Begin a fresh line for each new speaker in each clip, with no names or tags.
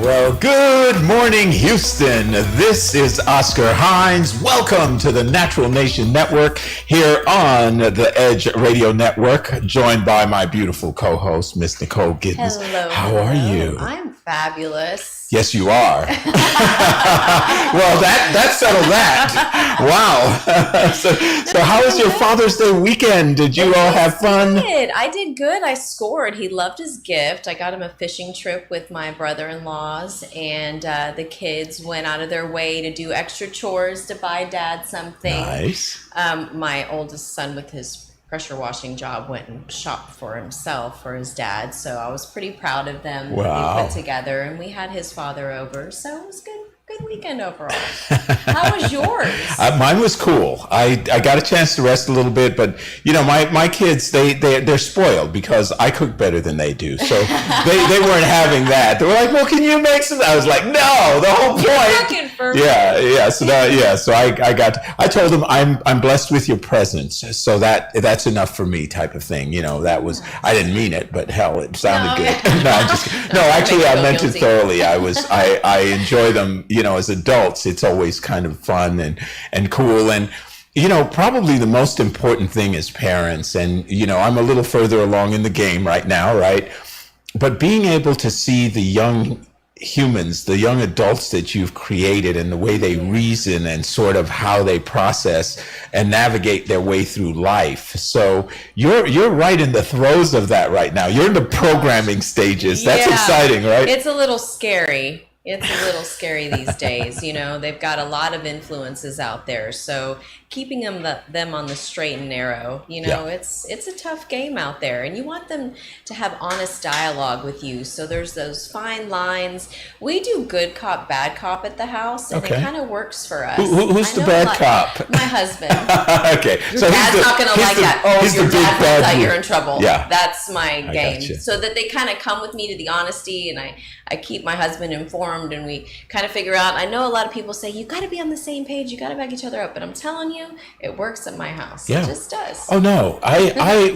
Well, good morning, Houston. This is Oscar Hines. Welcome to the Natural Nation Network here on the Edge Radio Network, joined by my beautiful co-host, Miss Nicole Giddens.
Hello.
How are you?
I'm fabulous.
Yes, you are. Well, that settled that. Wow. So how was your Father's Day weekend? Did you all have fun?
I did good. I scored. He loved his gift. I got him a fishing trip with my brother-in-laws, and the kids went out of their way to do extra chores to buy Dad something.
Nice.
My oldest son, with his pressure washing job, went and shopped for himself for his dad, so I was pretty proud of them.
Wow.
They put together, and we had his father over, so it was good weekend overall. How was yours?
Mine was cool. I got a chance to rest a little bit, but you know, my kids, they're spoiled because I cook better than they do, so they weren't having that. They were like, well, can you make some? I was like, no, the whole point. So I told them I'm blessed with your presence, so that's enough for me, type of thing. You know, that was, I didn't mean it, but hell, it sounded good. No, I'm just kidding. No, actually, I meant it thoroughly. I enjoy them. You know, as adults, it's always kind of fun and cool. And, you know, probably the most important thing as parents, and, you know, I'm a little further along in the game right now, right? But being able to see the young humans, the young adults that you've created, and the way they reason and sort of how they process and navigate their way through life. So you're right in the throes of that right now. You're in the programming stages. That's exciting, right?
It's a little scary. It's a little scary these days. You know, they've got a lot of influences out there. So keeping them on the straight and narrow, you know, it's a tough game out there. And you want them to have honest dialogue with you. So there's those fine lines. We do good cop, bad cop at the house, and it kind of works for us.
Who's the bad cop?
My husband.
Okay.
Your dad's not going to like that. Oh, your dad finds out you're in trouble.
Yeah.
That's my game.
Gotcha.
So that they kind of come with me to the honesty, and I keep my husband informed, and we kind of figure out. I know a lot of people say, you got to be on the same page, you got to back each other up, but I'm telling you, it works at my house.
Yeah.
It just does.
Oh no,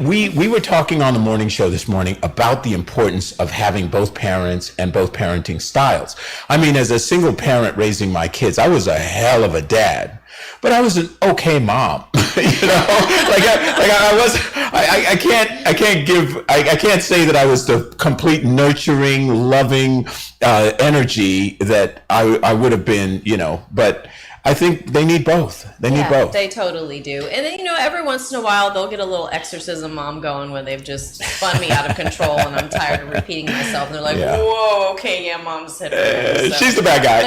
we were talking on the morning show this morning about the importance of having both parents and both parenting styles. I mean, as a single parent raising my kids, I was a hell of a dad, but I was an okay mom. You know, I can't say that I was the complete nurturing, loving energy that I would have been, you know, but I think they need both. They need both.
They totally do. And then, you know, every once in a while, they'll get a little exorcism mom going where they've just spun me out of control and I'm tired of repeating myself. And they're like, whoa, okay, yeah, mom's hit her.
She's the bad guy.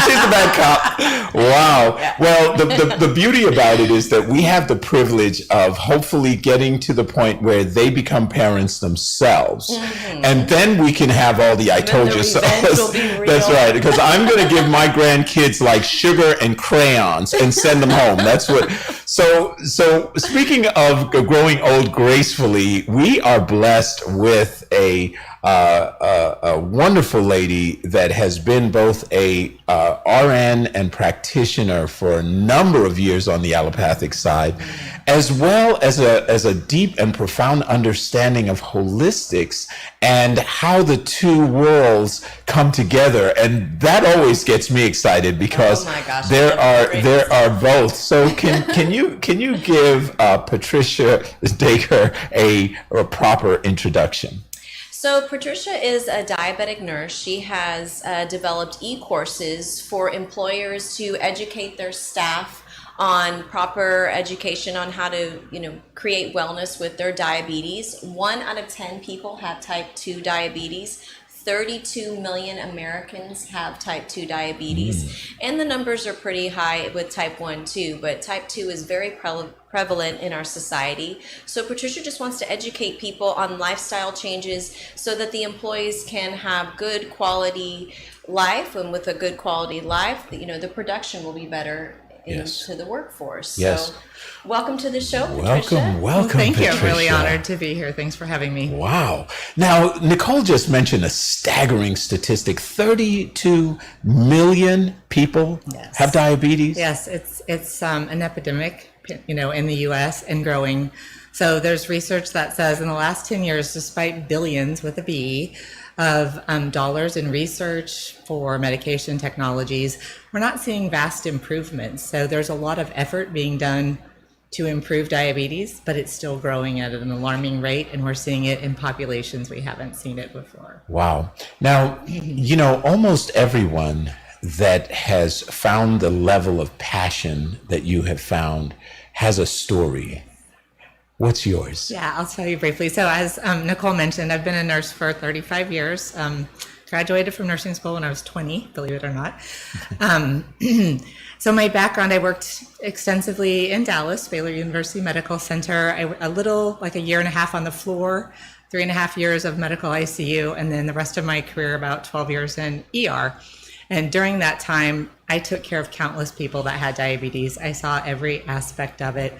She's the bad cop. Wow. Yeah. Well, the beauty about it is that we have the privilege of hopefully getting to the point where they become parents themselves. Mm-hmm. And then we can have all the I told you so. That's right. Because I'm going to give my grandkids like sugar and crayons and send them home. That's what. So speaking of growing old gracefully, we are blessed with a wonderful lady that has been both a RN and practitioner for a number of years on the allopathic side, as well as a deep and profound understanding of holistics and how the two worlds come together. And that always gets me excited because there are both. So can you give Patricia Dacre a proper introduction?
So Patricia is a diabetic nurse. She has developed e-courses for employers to educate their staff on proper education on how to, you know, create wellness with their diabetes. 1 out of 10 people have type 2 diabetes. 32 million Americans have type 2 diabetes, and the numbers are pretty high with type 1 too, but type 2 is very prevalent in our society. So Patricia just wants to educate people on lifestyle changes so that the employees can have good quality life, and with a good quality life, you know, the production will be better into the workforce.
Yes.
So welcome to the show, Patricia.
Welcome,
well, thank
Patricia.
you. I'm really honored to be here. Thanks for having me.
Wow. Now, Nicole just mentioned a staggering statistic. 32 million people have diabetes.
Yes, it's an epidemic, you know, in the U.S. and growing. So there's research that says in the last 10 years, despite billions with a B, of dollars in research for medication technologies, we're not seeing vast improvements. So there's a lot of effort being done to improve diabetes, but it's still growing at an alarming rate, and we're seeing it in populations we haven't seen it before.
Wow. Now, almost everyone that has found the level of passion that you have found has a story. What's yours?
Yeah, I'll tell you briefly. So as Nicole mentioned, I've been a nurse for 35 years. Graduated from nursing school when I was 20, believe it or not. So my background, I worked extensively in Dallas, Baylor University Medical Center. Like a year and a half on the floor, 3.5 years of medical ICU, and then the rest of my career, about 12 years in ER. And during that time, I took care of countless people that had diabetes. I saw every aspect of it.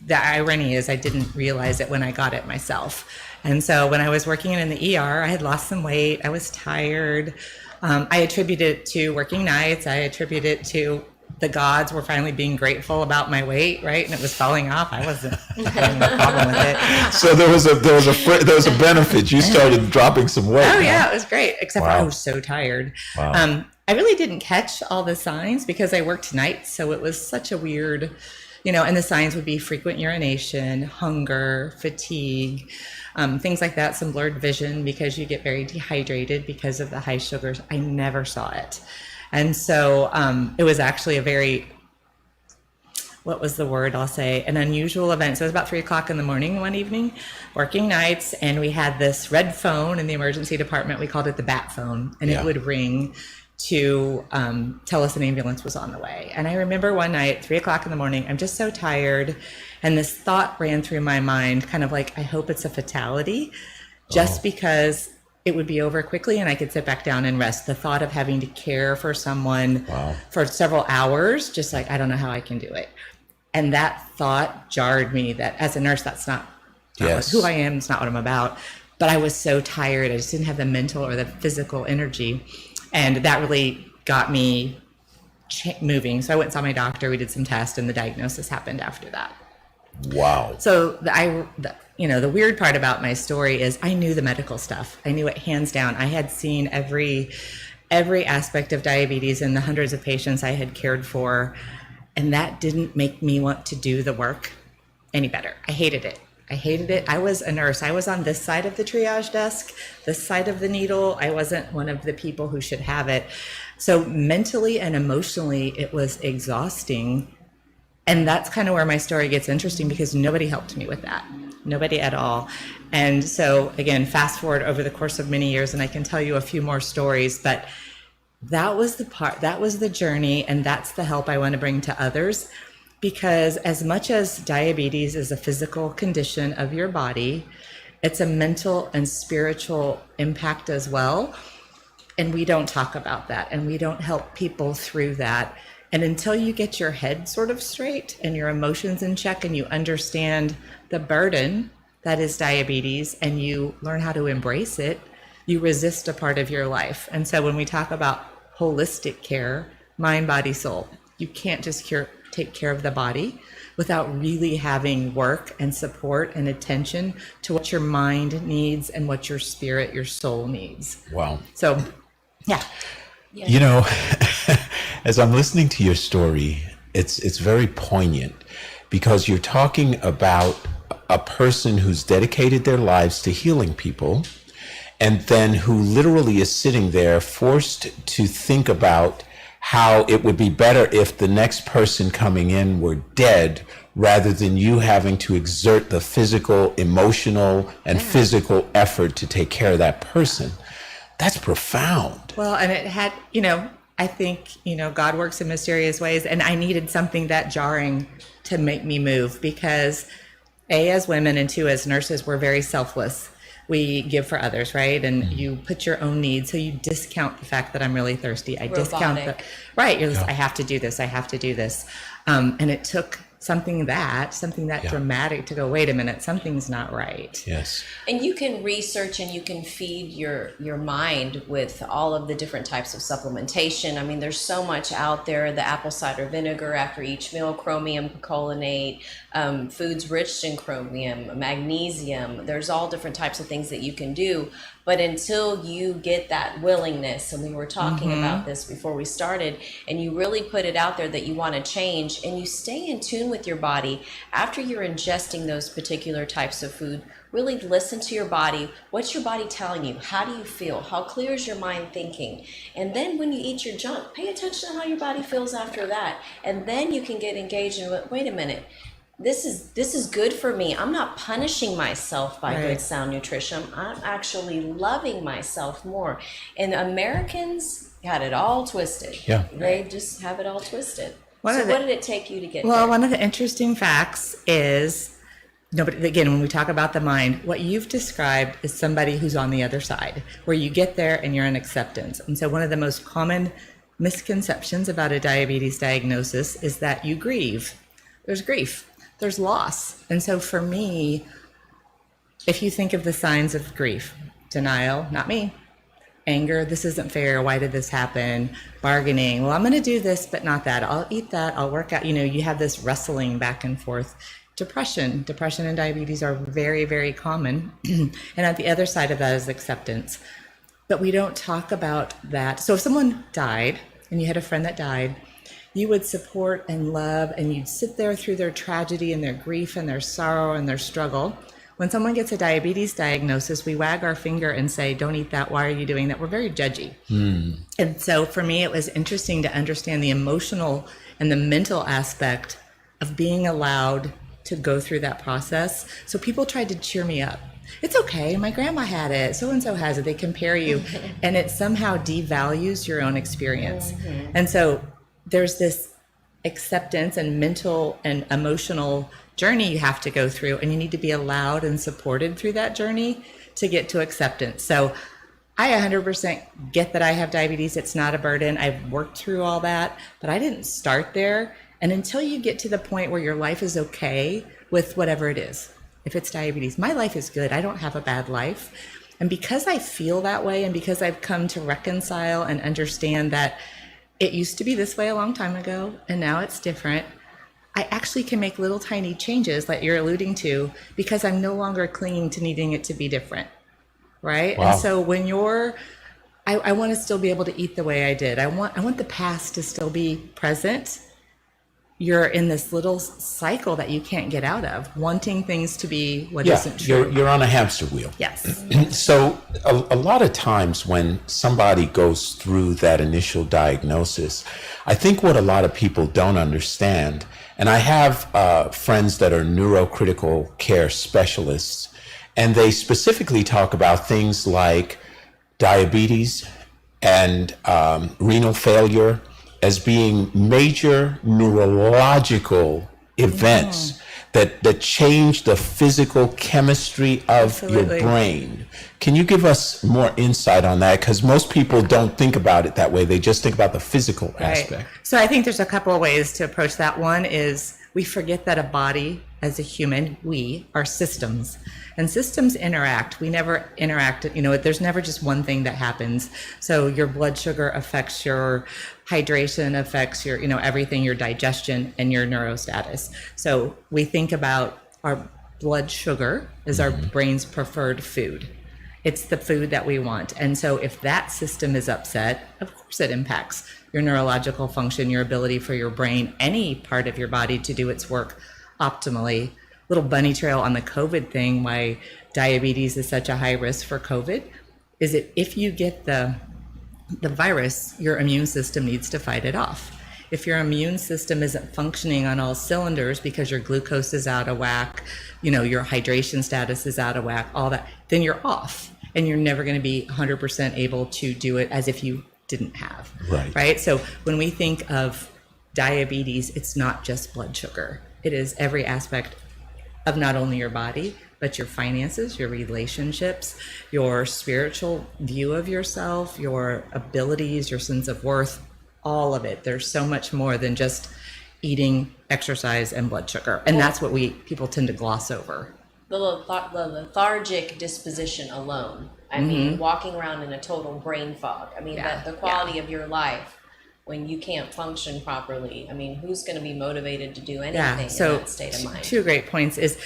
The irony is I didn't realize it when I got it myself. And so when I was working in the ER, I had lost some weight. I was tired. I attribute it to working nights. I attribute it to the gods were finally being grateful about my weight, right? And it was falling off. I wasn't having a problem with it.
So there was a benefit. You started dropping some weight.
Oh yeah, it was great. Except for
Wow.
I was so tired.
Wow.
I really didn't catch all the signs because I worked nights, so it was such a weird, and the signs would be frequent urination, hunger, fatigue, things like that, some blurred vision because you get very dehydrated because of the high sugars. I never saw it. And so it was actually a very, what was the word I'll say, an unusual event. So it was about 3:00 in the morning one evening, working nights, and we had this red phone in the emergency department. We called it the bat phone, and
Yeah.
it would ring to tell us an ambulance was on the way. And I remember one night, 3:00 in the morning, I'm just so tired. And this thought ran through my mind, kind of like, I hope it's a fatality, just because it would be over quickly and I could sit back down and rest. The thought of having to care for someone
Wow.
for several hours, just like, I don't know how I can do it. And that thought jarred me that as a nurse, that's not
Yes.
who I am. It's not what I'm about. But I was so tired. I just didn't have the mental or the physical energy. And that really got me moving. So I went and saw my doctor. We did some tests and the diagnosis happened after that.
Wow.
So the weird part about my story is I knew the medical stuff. I knew it hands down. I had seen every aspect of diabetes in the hundreds of patients I had cared for. And that didn't make me want to do the work any better. I hated it. I was a nurse. I was on this side of the triage desk, this side of the needle. I wasn't one of the people who should have it. So mentally and emotionally, it was exhausting. And that's kind of where my story gets interesting because nobody helped me with that. Nobody at all. And so again, fast forward over the course of many years, and I can tell you a few more stories, but that was the journey, and that's the help I want to bring to others. Because as much as diabetes is a physical condition of your body, it's a mental and spiritual impact as well. And we don't talk about that, and we don't help people through that. And until you get your head sort of straight and your emotions in check and you understand the burden that is diabetes and you learn how to embrace it, you resist a part of your life. And so when we talk about holistic care, mind, body, soul, you can't just take care of the body without really having work and support and attention to what your mind needs and what your spirit, your soul needs.
Wow.
So, yeah.
As I'm listening to your story, it's very poignant because you're talking about a person who's dedicated their lives to healing people and then who literally is sitting there forced to think about how it would be better if the next person coming in were dead rather than you having to exert the physical, emotional, and physical effort to take care of that person. That's profound.
Well, and it had, I think, God works in mysterious ways, and I needed something that jarring to make me move because A, as women, and two, as nurses, we're very selfless. We give for others, right? And you put your own needs, so you discount the fact that I'm really thirsty. I discount
Robotic.
right. You're just, I have to do this. I have to do this. And it took something that dramatic to go, wait a minute, something's not right.
Yes.
And you can research and you can feed your mind with all of the different types of supplementation. I mean, there's so much out there. The apple cider vinegar after each meal, chromium picolinate, foods rich in chromium, magnesium. There's all different types of things that you can do. But until you get that willingness, and we were talking about this before we started, and you really put it out there that you want to change, and you stay in tune with your body after you're ingesting those particular types of food, really listen to your body. What's your body telling you? How do you feel? How clear is your mind thinking? And then when you eat your junk, pay attention to how your body feels after that. And then you can get engaged in, wait a minute, this is good for me. I'm not punishing myself by good sound nutrition. I'm actually loving myself more. And Americans got it all twisted.
Yeah.
They just have it all twisted.
What
did it take you to get
Well,
there?
one of the interesting facts is, nobody, again, when we talk about the mind, what you've described is somebody who's on the other side, where you get there and you're in acceptance. And so one of the most common misconceptions about a diabetes diagnosis is that you grieve. There's grief. There's loss. And so for me, if you think of the signs of grief, denial, not me, anger, this isn't fair, why did this happen, bargaining, well, I'm going to do this, but not that, I'll eat that, I'll work out, you have this wrestling back and forth. Depression and diabetes are very, very common. And at the other side of that is acceptance. But we don't talk about that. So if someone died and you had a friend that died, you would support and love, and you'd sit there through their tragedy and their grief and their sorrow and their struggle. When someone gets a diabetes diagnosis, we wag our finger and say, don't eat that. Why are you doing that? We're very judgy. And so for me, it was interesting to understand the emotional and the mental aspect of being allowed to go through that process. So people tried to cheer me up. It's okay. My grandma had it. So-and-so has it. They compare you. And it somehow devalues your own experience. And so there's this acceptance and mental and emotional journey you have to go through, and you need to be allowed and supported through that journey to get to acceptance. So I 100% get that I have diabetes. It's not a burden. I've worked through all that, but I didn't start there. And until you get to the point where your life is okay with whatever it is, if it's diabetes, my life is good. I don't have a bad life. And because I feel that way, and because I've come to reconcile and understand that it used to be this way a long time ago, and now it's different, I actually can make little tiny changes that you're alluding to, because I'm no longer clinging to needing it to be different, right?
Wow.
And so when I want to still be able to eat the way I did. I want the past to still be present. You're in this little cycle that you can't get out of, wanting things to be what isn't true.
You're on a hamster wheel.
Yes.
So a lot of times when somebody goes through that initial diagnosis, I think what a lot of people don't understand, and I have friends that are neurocritical care specialists, and they specifically talk about things like diabetes and renal failure as being major neurological events that change the physical chemistry of your brain. Can you give us more insight on that? Because most people don't think about it that way. They just think about the physical aspect.
So I think there's a couple of ways to approach that. One is we forget that a body, as a human, we are systems. And systems interact. We never interact, there's never just one thing that happens. So your blood sugar affects your hydration, affects your, everything, your digestion and your neurostatus. So we think about our blood sugar as our brain's preferred food. It's the food that we want. And so if that system is upset, of course it impacts your neurological function, your ability for your brain, any part of your body to do its work optimally. Little bunny trail on the COVID thing, why diabetes is such a high risk for COVID, is that if you get the virus, your immune system needs to fight it off. If your immune system isn't functioning on all cylinders because your glucose is out of whack, your hydration status is out of whack, all that, then you're off, and you're never going to be 100% able to do it as if you didn't have. Right? So when we think of diabetes, it's not just blood sugar. It is every aspect of not only your body, but your finances, your relationships, your spiritual view of yourself, your abilities, your sense of worth, all of it. There's so much more than just eating, exercise, and blood sugar. And that's what people tend to gloss over.
The lethargic disposition alone. I mean, walking around in a total brain fog. I mean, the quality of your life when you can't function properly. I mean, who's going to be motivated to do anything in that state of mind?
Two great points is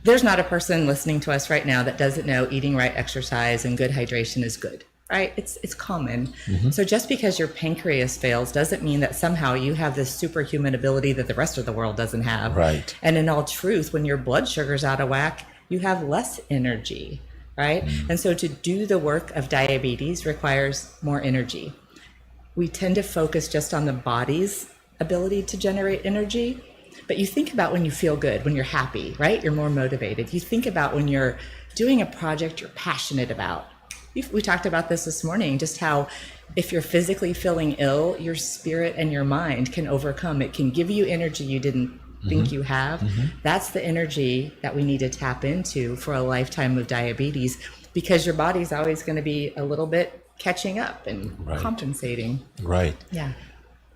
there's not a person listening to us right now that doesn't know eating right, exercise, and good hydration is good, right? It's common. So just because your pancreas fails doesn't mean that somehow you have this superhuman ability that the rest of the world doesn't have.
Right.
And in all truth, when your blood sugar's out of whack, you have less energy, right? And so to do the work of diabetes requires more energy. We tend to focus just on the body's ability to generate energy, but you think about when you feel good, when you're happy, right? You're more motivated. You think about when you're doing a project you're passionate about. We talked about this morning, just how if you're physically feeling ill, your spirit and your mind can overcome. It can give you energy you didn't think you have. That's the energy that we need to tap into for a lifetime of diabetes, because your body's always going to be a little bit catching up and compensating.
Right.
Yeah.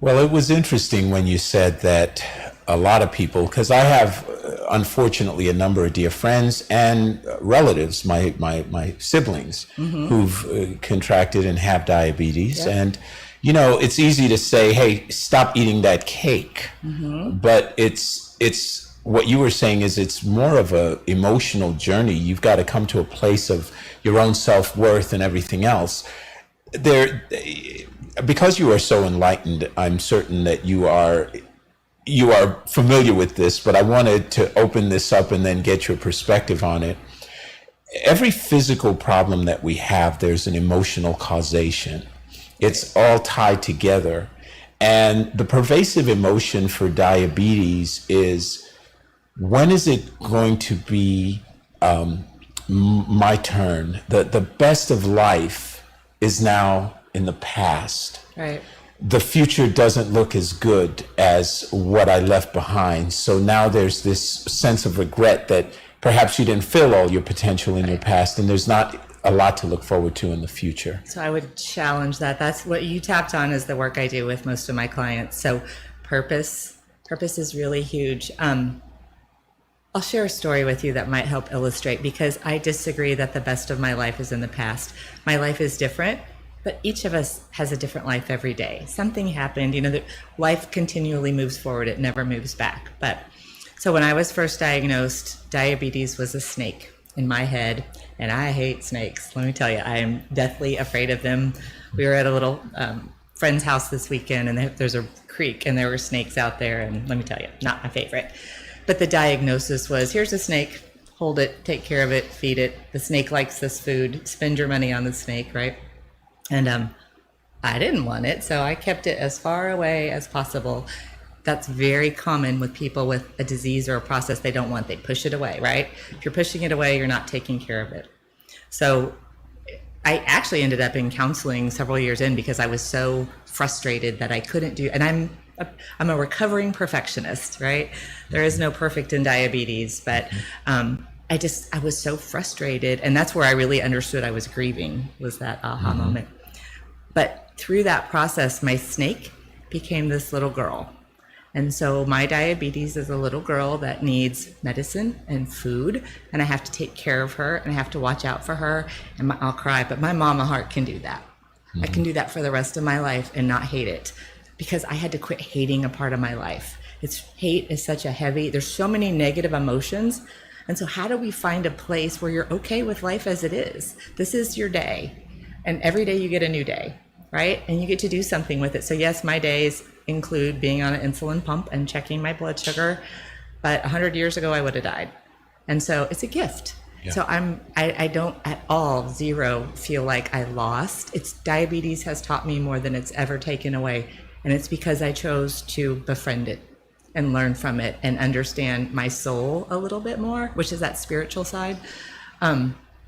Well, it was interesting when you said that a lot of people, because I have, unfortunately, a number of dear friends and relatives, my siblings, who've contracted and have diabetes. And, you know, it's easy to say, hey, stop eating that cake. But it's what you were saying is it's more of a emotional journey. You've got to come to a place of your own self-worth and everything else. Because you are so enlightened, I'm certain that you are familiar with this, but I wanted to open this up and then get your perspective on it. Every physical problem that we have, there's an emotional causation. It's all tied together. And the pervasive emotion for diabetes is, when is it going to be my turn? The best of life is now in the past.
Right.
The future doesn't look as good as what I left behind. So now there's this sense of regret that perhaps you didn't fill all your potential in your past, and there's not a lot to look forward to in the future.
So I would challenge that. That's what you tapped on, is the work I do with most of my clients. So purpose is really huge. I'll share a story with you that might help illustrate, because I disagree that the best of my life is in the past. My life is different, but each of us has a different life every day. Something happened, that life continually moves forward. It never moves back. But so when I was first diagnosed, diabetes was a snake in my head, and I hate snakes. Let me tell you, I am deathly afraid of them. We were at a little friend's house this weekend, and there's a creek, and there were snakes out there, and let me tell you, not my favorite. But the diagnosis was, here's a snake, hold it, take care of it, feed it. The snake likes this food, spend your money on the snake, right? And I didn't want it, so I kept it as far away as possible. That's very common with people with a disease or a process they don't want. They push it away, right? If you're pushing it away, you're not taking care of it. So I actually ended up in counseling several years in, because I was so frustrated that I couldn't do, and I'm a recovering perfectionist, right? There is no perfect in diabetes, but I was so frustrated. And that's where I really understood I was grieving, was that aha moment. But through that process, my snake became this little girl. And so my diabetes is a little girl that needs medicine and food, and I have to take care of her, and I have to watch out for her, and I'll cry, but my mama heart can do that. I can do that for the rest of my life and not hate it, because I had to quit hating a part of my life. Hate is such a heavy, there's so many negative emotions. And so how do we find a place where you're okay with life as it is? This is your day, and every day you get a new day, right? And you get to do something with it. So yes, my days include being on an insulin pump and checking my blood sugar, but 100 years ago I would have died. And so it's a gift. Yeah. So I don't at all, zero, feel like I lost. Diabetes has taught me more than it's ever taken away. And it's because I chose to befriend it and learn from it and understand my soul a little bit more, which is that spiritual side.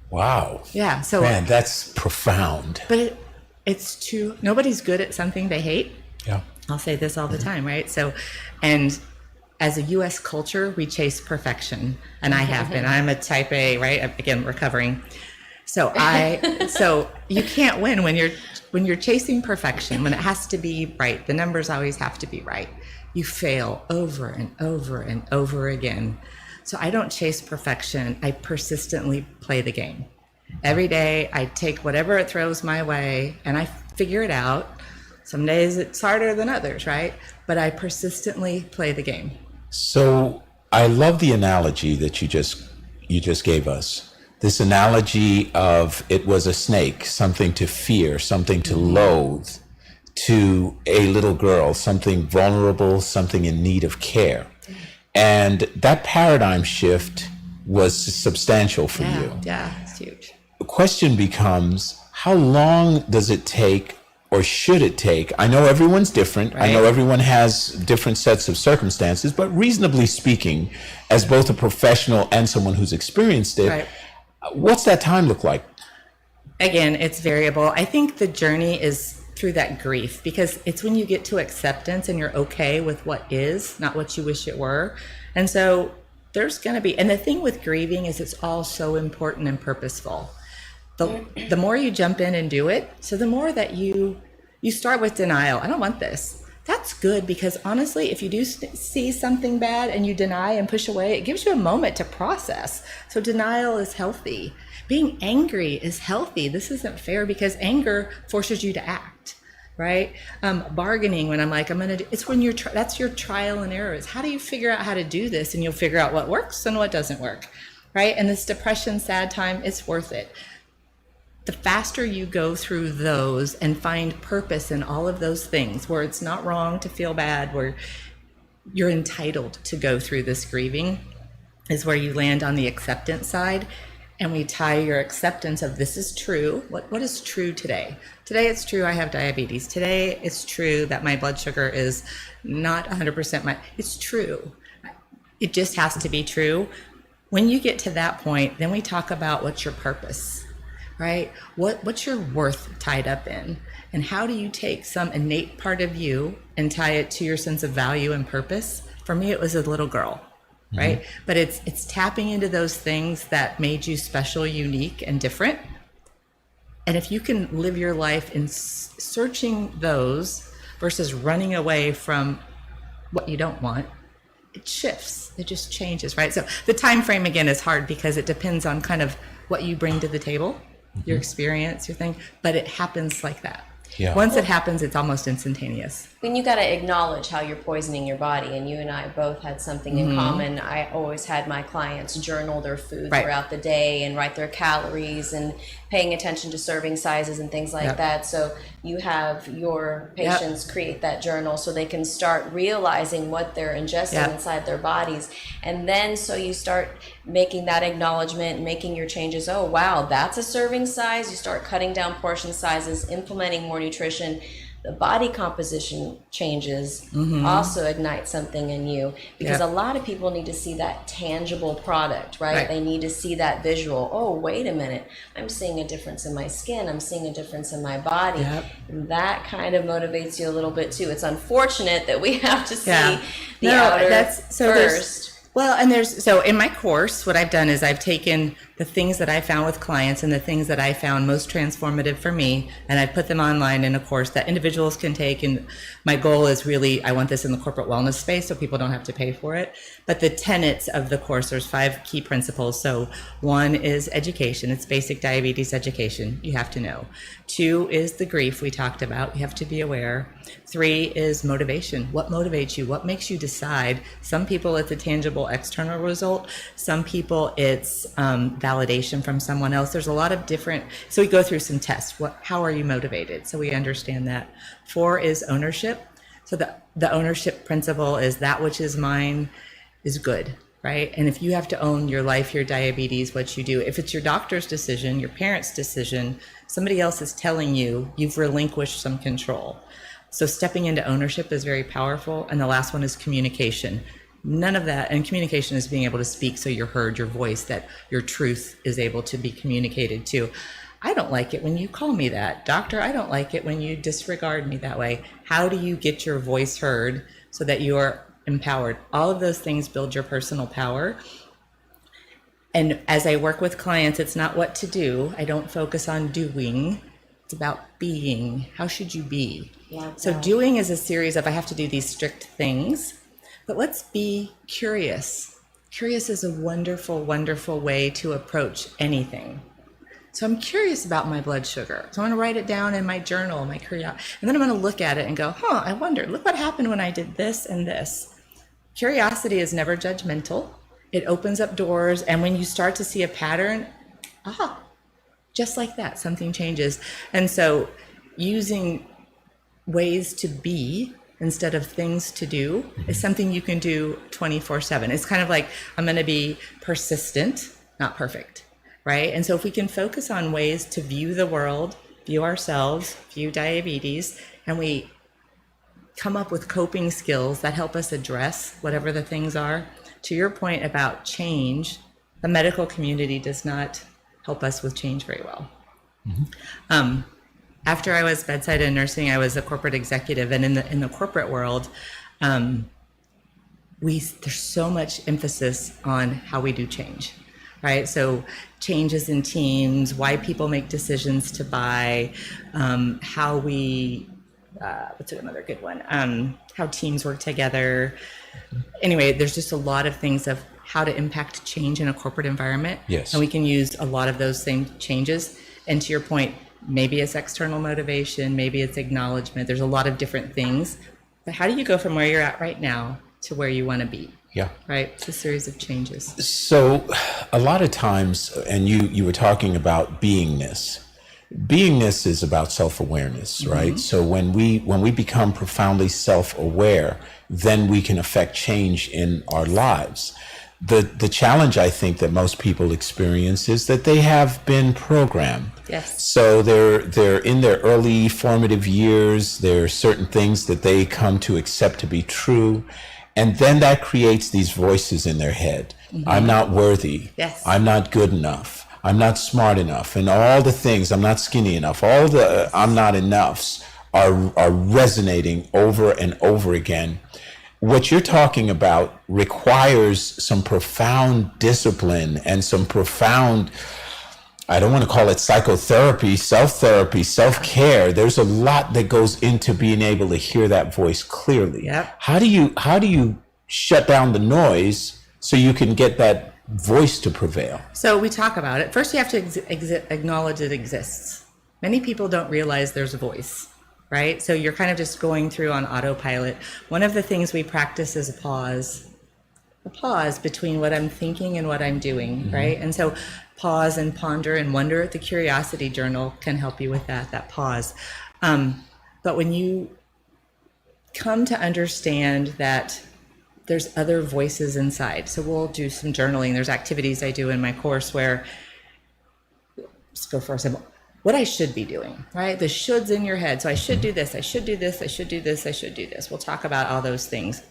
Wow.
Yeah. So
man, that's profound.
But it's true. Nobody's good at something they hate.
Yeah.
I'll say this all the time, right? So, and as a U.S. culture, we chase perfection, and I have been. I'm a type A, right? Again, recovering. So you can't win when you're chasing perfection, when it has to be right. The numbers always have to be right. You fail over and over and over again. So I don't chase perfection. I persistently play the game. Every day I take whatever it throws my way and I figure it out. Some days it's harder than others, right? But I persistently play the game.
So I love the analogy that you just gave us. This analogy of it was a snake, something to fear, something to loathe, to a little girl, something vulnerable, something in need of care. And that paradigm shift was substantial for you.
Yeah, it's huge.
The question becomes, how long does it take, or should it take? I know everyone's different.
Right.
I know everyone has different sets of circumstances, but reasonably speaking, as both a professional and someone who's experienced it,
Right.
what's that time look like?
Again, it's variable. I think the journey is through that grief, because it's when you get to acceptance and you're okay with what is, not what you wish it were. And so there's going to be, and the thing with grieving is it's all so important and purposeful. The more you jump in and do it, so the more that you start with denial. I don't want this. That's good, because honestly, if you do see something bad and you deny and push away, it gives you a moment to process. So denial is healthy. Being angry is healthy. This isn't fair, because anger forces you to act, right? Bargaining, when I'm like, it's when that's your trial and errors. How do you figure out how to do this? And you'll figure out what works and what doesn't work, right? And this depression, sad time, it's worth it. The faster you go through those and find purpose in all of those things, where it's not wrong to feel bad, where you're entitled to go through this grieving, is where you land on the acceptance side. And we tie your acceptance of this is true. What is true today? Today it's true I have diabetes. Today it's true that my blood sugar is not 100% it's true. It just has to be true. When you get to that point, then we talk about what's your purpose. Right? What's your worth tied up in? And how do you take some innate part of you and tie it to your sense of value and purpose? For me, it was a little girl, right? But it's tapping into those things that made you special, unique, and different. And if you can live your life in searching those versus running away from what you don't want, it shifts. It just changes, right? So the time frame, again, is hard, because it depends on kind of what you bring to the table, your experience, your thing, but it happens like that.
Yeah.
Once it happens, it's almost instantaneous.
When you got to acknowledge how you're poisoning your body, and you and I both had something in common. I always had my clients journal their food throughout the day and write their calories and paying attention to serving sizes and things like that. So you have your patients create that journal so they can start realizing what they're ingesting inside their bodies. And then so you start making that acknowledgement, making your changes. Oh, wow, that's a serving size. You start cutting down portion sizes, implementing more nutrition. The body composition changes also ignite something in you, because a lot of people need to see that tangible product, right? They need to see that visual. Oh, wait a minute. I'm seeing a difference in my skin. I'm seeing a difference in my body. And that kind of motivates you a little bit too. It's unfortunate that we have to see the outer first.
Well, and so in my course, what I've done is I've taken the things that I found with clients and the things that I found most transformative for me, and I've put them online in a course that individuals can take. And my goal is really, I want this in the corporate wellness space so people don't have to pay for it. But the tenets of the course, there's 5 key principles. So 1 is education. It's basic diabetes education. You have to know. 2 is the grief we talked about. You have to be aware. 3 is motivation. What motivates you? What makes you decide? Some people, it's a tangible external result. Some people, it's validation from someone else. There's a lot of different, so we go through some tests. How are you motivated? So we understand that. 4 is ownership. So the ownership principle is that which is mine is good, right? And if you have to own your life, your diabetes, what you do, if it's your doctor's decision, your parents' decision, somebody else is telling you, you've relinquished some control. So stepping into ownership is very powerful. And the last one is communication. None of that, and communication is being able to speak so you're heard, your voice, that your truth is able to be communicated to. I don't like it when you call me that. Doctor, I don't like it when you disregard me that way. How do you get your voice heard so that you are empowered? All of those things build your personal power. And as I work with clients, it's not what to do. I don't focus on doing. It's about being. How should you be? So doing is a series of, I have to do these strict things, but let's be curious. Curious is a wonderful, wonderful way to approach anything. So I'm curious about my blood sugar. So I'm going to write it down in my journal, my curiosity, and then I'm going to look at it and go, I wonder, look what happened when I did this and this. Curiosity is never judgmental. It opens up doors. And when you start to see a pattern, just like that, something changes. And so using ways to be instead of things to do is something you can do 24/7. It's kind of like, I'm going to be persistent, not perfect. Right? And so if we can focus on ways to view the world, view ourselves, view diabetes, and we come up with coping skills that help us address whatever the things are. To your point about change, the medical community does not help us with change very well. After I was bedside and nursing, I was a corporate executive, and in the corporate world, there's so much emphasis on how we do change. Right? So changes in teams, why people make decisions to buy, how we, what's another good one? How teams work together. Anyway, there's just a lot of things of how to impact change in a corporate environment.
Yes.
And we can use a lot of those same changes. And to your point, maybe it's external motivation, maybe it's acknowledgement. There's a lot of different things. But how do you go from where you're at right now to where you want to be?
Yeah.
Right. It's a series of changes.
So a lot of times, and you were talking about beingness. Beingness is about self-awareness, right? So when we become profoundly self-aware, then we can affect change in our lives. The challenge I think that most people experience is that they have been programmed.
Yes.
So they're in their early formative years. There are certain things that they come to accept to be true. And then that creates these voices in their head. I'm not worthy.
Yes.
I'm not good enough. I'm not smart enough. And all the things, I'm not skinny enough. All the I'm not enoughs are resonating over and over again. What you're talking about requires some profound discipline and some profound, I don't want to call it psychotherapy, self-care. There's a lot that goes into being able to hear that voice clearly.
Yep.
How do you shut down the noise so you can get that voice to prevail?
So we talk about it. First, you have to acknowledge it exists. Many people don't realize there's a voice, right? So you're kind of just going through on autopilot. One of the things we practice is a pause between what I'm thinking and what I'm doing, right? And so pause and ponder and wonder. The Curiosity Journal can help you with that pause. But when you come to understand that there's other voices inside, so we'll do some journaling. There's activities I do in my course where, let's go for example, what I should be doing, right? The shoulds in your head. So I should do this, I should do this, I should do this, I should do this. We'll talk about all those things.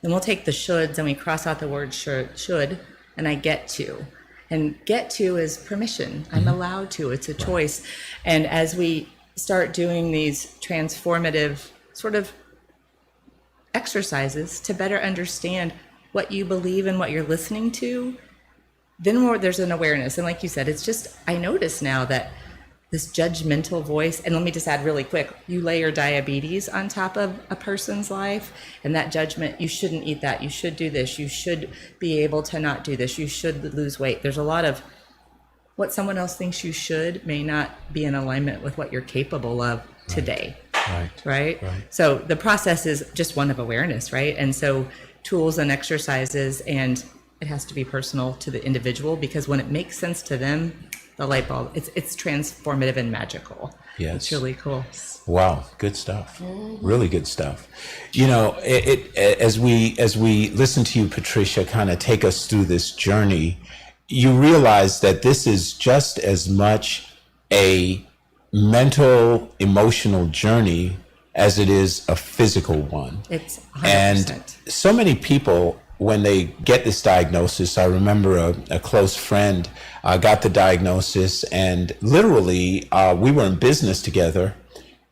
Then we'll take the shoulds and we cross out the word should, and I get to. And get to is permission. I'm allowed to. It's a choice. And as we start doing these transformative sort of exercises to better understand what you believe and what you're listening to, then there's an awareness. And like you said, it's just, I notice now that this judgmental voice, and let me just add really quick, you layer diabetes on top of a person's life, and that judgment, you shouldn't eat that, you should do this, you should be able to not do this, you should lose weight. There's a lot of what someone else thinks you should may not be in alignment with what you're capable of today. Right? So the process is just one of awareness, right? And so tools and exercises, and it has to be personal to the individual, because when it makes sense to them, the light bulb, it's transformative and magical.
Yes.
It's really cool.
Wow, good stuff. Really good stuff. You know, as we listen to you, Patricia, kind of take us through this journey, you realize that this is just as much a mental, emotional journey as it is a physical one.
It's 100%.
And so many people, when they get this diagnosis, I remember a close friend got the diagnosis, and literally we were in business together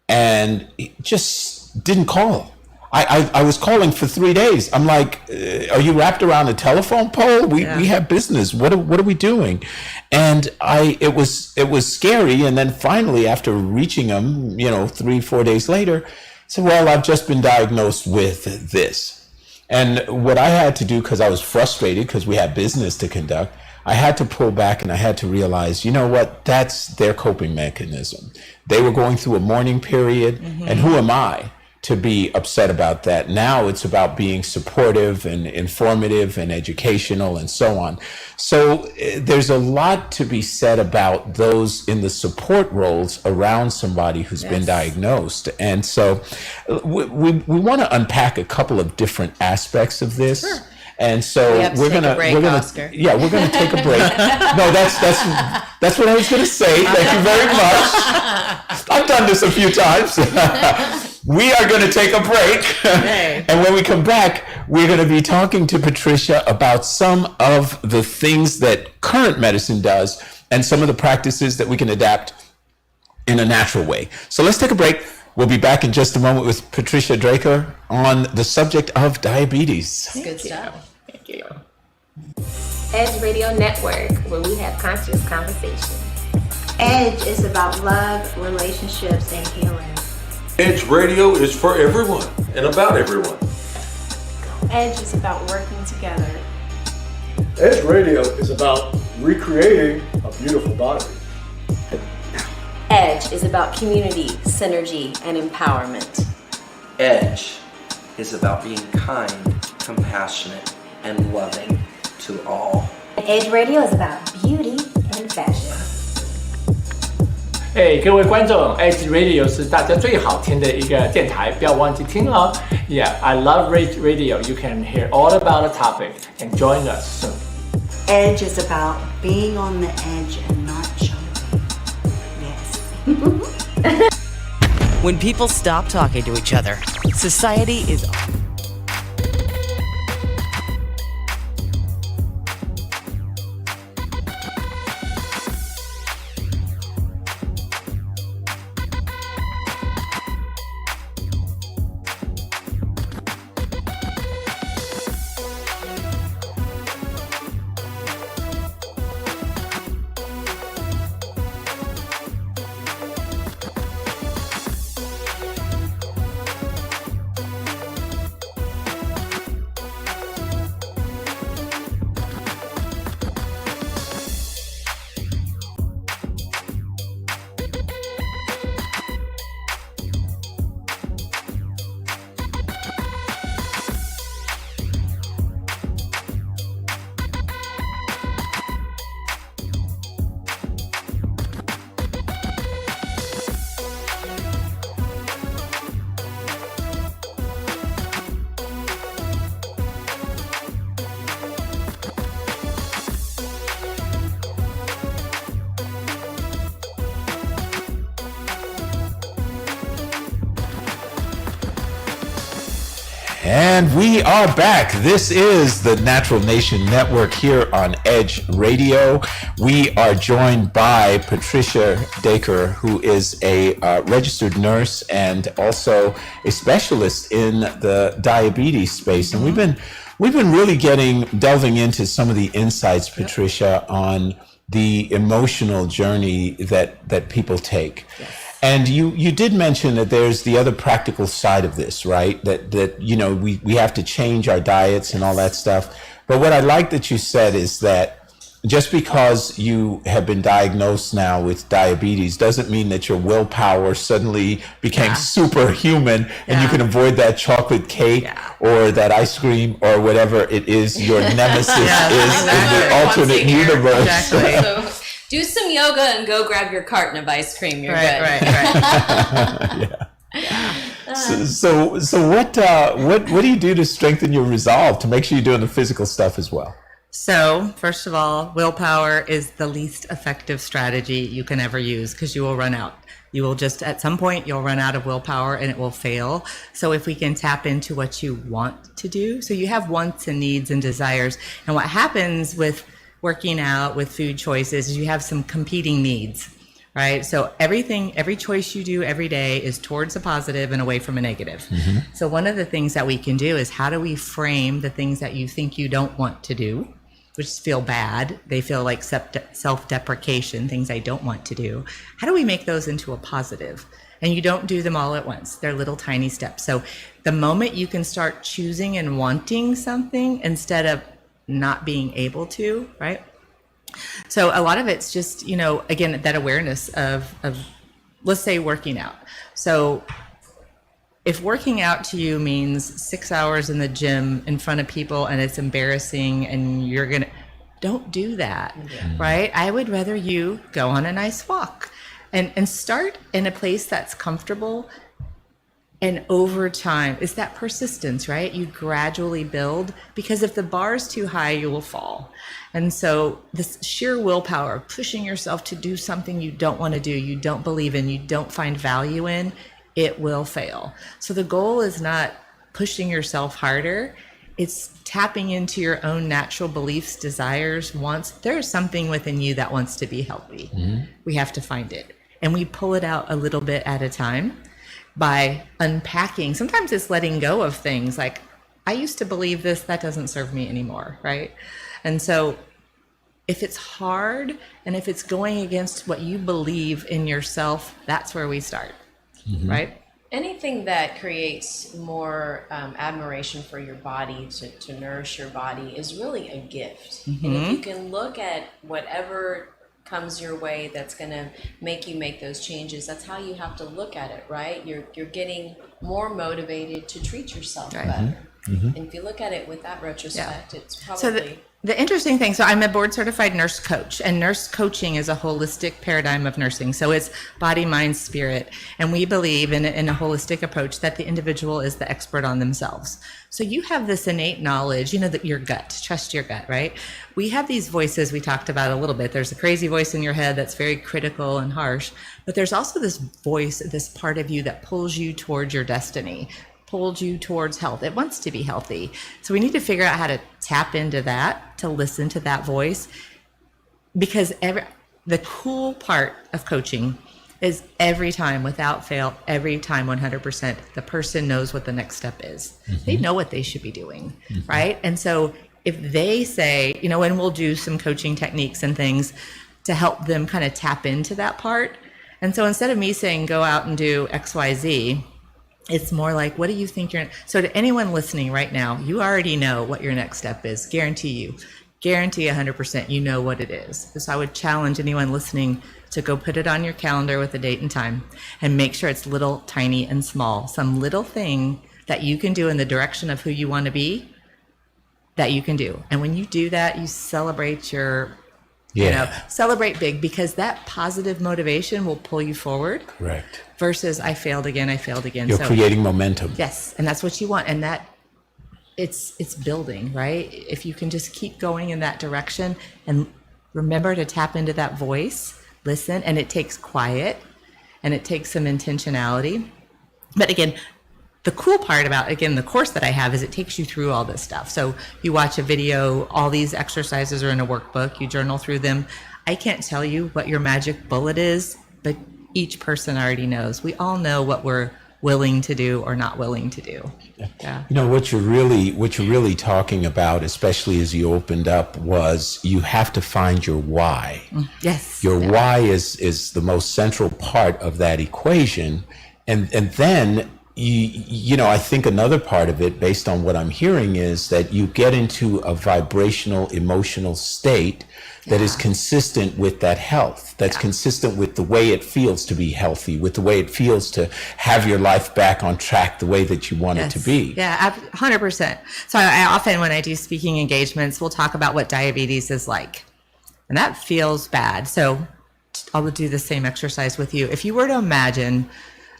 and he just didn't call. I was calling for 3 days. I'm like, are you wrapped around a telephone pole? We have business. What are we doing? And it was scary. And then finally, after reaching him, 3-4 days later, I said, well, I've just been diagnosed with this. And what I had to do, because I was frustrated because we had business to conduct, I had to pull back and I had to realize, you know what, that's their coping mechanism. They were going through a mourning period, and who am I to be upset about that? Now it's about being supportive and informative and educational and so on. So there's a lot to be said about those in the support roles around somebody who's been diagnosed. And so we want to unpack a couple of different aspects of this.
Sure.
And so we're gonna
Oscar.
Yeah, we're gonna take a break. No, that's what I was gonna say. Thank you very much. I've done this a few times. We are gonna take a break, and when we come back, we're gonna be talking to Patricia about some of the things that current medicine does and some of the practices that we can adapt in a natural way. So let's take a break. We'll be back in just a moment with Patricia Draker on the subject of diabetes.
Good stuff.
Thank you.
Edge Radio Network, where we have conscious conversation.
Edge is about love, relationships, and healing.
Edge Radio is for everyone and about everyone.
Edge is about working together.
Edge Radio is about recreating a beautiful body.
Edge is about community, synergy, and empowerment.
Edge is about being kind, compassionate, and loving to all.
Edge Radio is about beauty and fashion.
各位观众 ，Edge Radio 是大家最好听的一个电台，不要忘记听哦。Yeah, I love Radio. You can hear all about the topic and join us soon.
Edge is about being on the edge and not jumping. Yes.
When people stop talking to each other, society is...
And we are back. This is the Natural Nation Network here on Edge Radio. We are joined by Patricia Draker, who is a registered nurse and also a specialist in the diabetes space. And we've been really delving into some of the insights, Patricia, on the emotional journey that people take. Yes. And you did mention that there's the other practical side of this, right? That we have to change our diets and all that stuff. But what I like that you said is that just because you have been diagnosed now with diabetes doesn't mean that your willpower suddenly became superhuman and you can avoid that chocolate cake or that ice cream or whatever it is your nemesis is in the alternate universe.
Exactly.
So, do some yoga and go grab your carton of ice cream. You're good.
Right. So what do you do to strengthen your resolve to make sure you're doing the physical stuff as well?
So, first of all, willpower is the least effective strategy you can ever use because you will run out. You will just, at some point, you'll run out of willpower and it will fail. So if we can tap into what you want to do, so you have wants and needs and desires. And what happens with working out, with food choices, is you have some competing needs. right? So every choice you do every day is towards a positive and away from a negative. So one of the things that we can do is, how do we frame the things that you think you don't want to do, which feel bad? They feel like self-deprecation, things I don't want to do. How do we make those into a positive? And you don't do them all at once. They're little tiny steps. So the moment you can start choosing and wanting something instead of not being able to, right? So a lot of it's just, again, that awareness of let's say working out. So if working out to you means 6 hours in the gym in front of people and it's embarrassing and don't do that, right? I would rather you go on a nice walk and start in a place that's comfortable. And over time, it's that persistence, right? You gradually build, because if the bar is too high, you will fall. And so this sheer willpower, pushing yourself to do something you don't want to do, you don't believe in, you don't find value in, it will fail. So the goal is not pushing yourself harder. It's tapping into your own natural beliefs, desires, wants. There's something within you that wants to be healthy. We have to find it. And we pull it out a little bit at a time by unpacking. Sometimes it's letting go of things like, I used to believe this, that doesn't serve me anymore, right? And so if it's hard and if it's going against what you believe in yourself, that's where we start, right?
Anything that creates more admiration for your body, to nourish your body, is really a gift. And if you can look at whatever comes your way that's going to make you make those changes, that's how you have to look at it, right? You're getting more motivated to treat yourself better. And if you look at it with that retrospect, it's probably...
So the interesting thing, so I'm a board certified nurse coach, and nurse coaching is a holistic paradigm of nursing. So it's body, mind, spirit. And we believe in a holistic approach that the individual is the expert on themselves. So you have this innate knowledge, that your gut, trust your gut, right? We have these voices we talked about a little bit. There's a crazy voice in your head that's very critical and harsh, but there's also this voice, this part of you that pulls you towards your destiny, pulls you towards health. It wants to be healthy. So we need to figure out how to tap into that, to listen to that voice, because the cool part of coaching is every time, without fail, every time, 100%, the person knows what the next step is. They know what they should be doing, right? And so if they say, and we'll do some coaching techniques and things to help them kind of tap into that part. And so instead of me saying, go out and do X, Y, Z, it's more like, what do you think so to anyone listening right now, you already know what your next step is. Guarantee 100% you know what it is. So I would challenge anyone listening to go put it on your calendar with a date and time, and make sure it's little, tiny, and small. Some little thing that you can do in the direction of who you want to be, that you can do. And when you do that, you celebrate celebrate big, because that positive motivation will pull you forward.
Correct.
Versus I failed again.
You're creating momentum.
Yes. And that's what you want. And that it's building, right? If you can just keep going in that direction and remember to tap into that voice, listen, and it takes quiet and it takes some intentionality. But again, the cool part about, the course that I have is it takes you through all this stuff. So you watch a video, all these exercises are in a workbook, you journal through them. I can't tell you what your magic bullet is, but each person already knows. We all know what we're willing to do or not willing to do. Yeah.
What you're really talking about, especially as you opened up, was you have to find your why.
Yes.
Your why is the most central part of that equation. And then I think another part of it, based on what I'm hearing, is that you get into a vibrational, emotional state that is consistent with that health, that's consistent with the way it feels to be healthy, with the way it feels to have your life back on track the way that you want it to be.
Yeah, 100%. So I often, when I do speaking engagements, we'll talk about what diabetes is like. And that feels bad. So I'll do the same exercise with you. If you were to imagine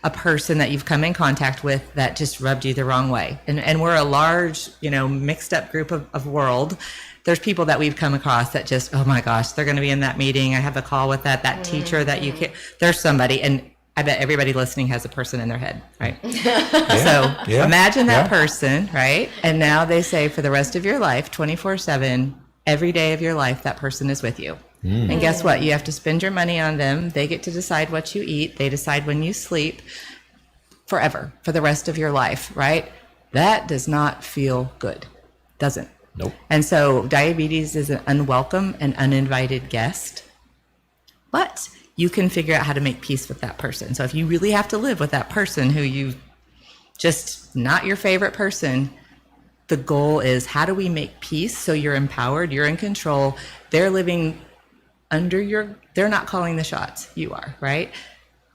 a person that you've come in contact with that just rubbed you the wrong way. And we're a large, mixed up group of world. There's people that we've come across that just, oh my gosh, they're going to be in that meeting. I have a call with that teacher that you can't, there's somebody. And I bet everybody listening has a person in their head, right? Imagine that person, right? And now they say for the rest of your life, 24/7, every day of your life, that person is with you. And guess what? You have to spend your money on them. They get to decide what you eat. They decide when you sleep forever, for the rest of your life, right? That does not feel good. Doesn't.
Nope.
And so diabetes is an unwelcome and uninvited guest, but you can figure out how to make peace with that person. So if you really have to live with that person who you just not your favorite person, the goal is how do we make peace so you're empowered, you're in control, they're living under they're not calling the shots, you are, right?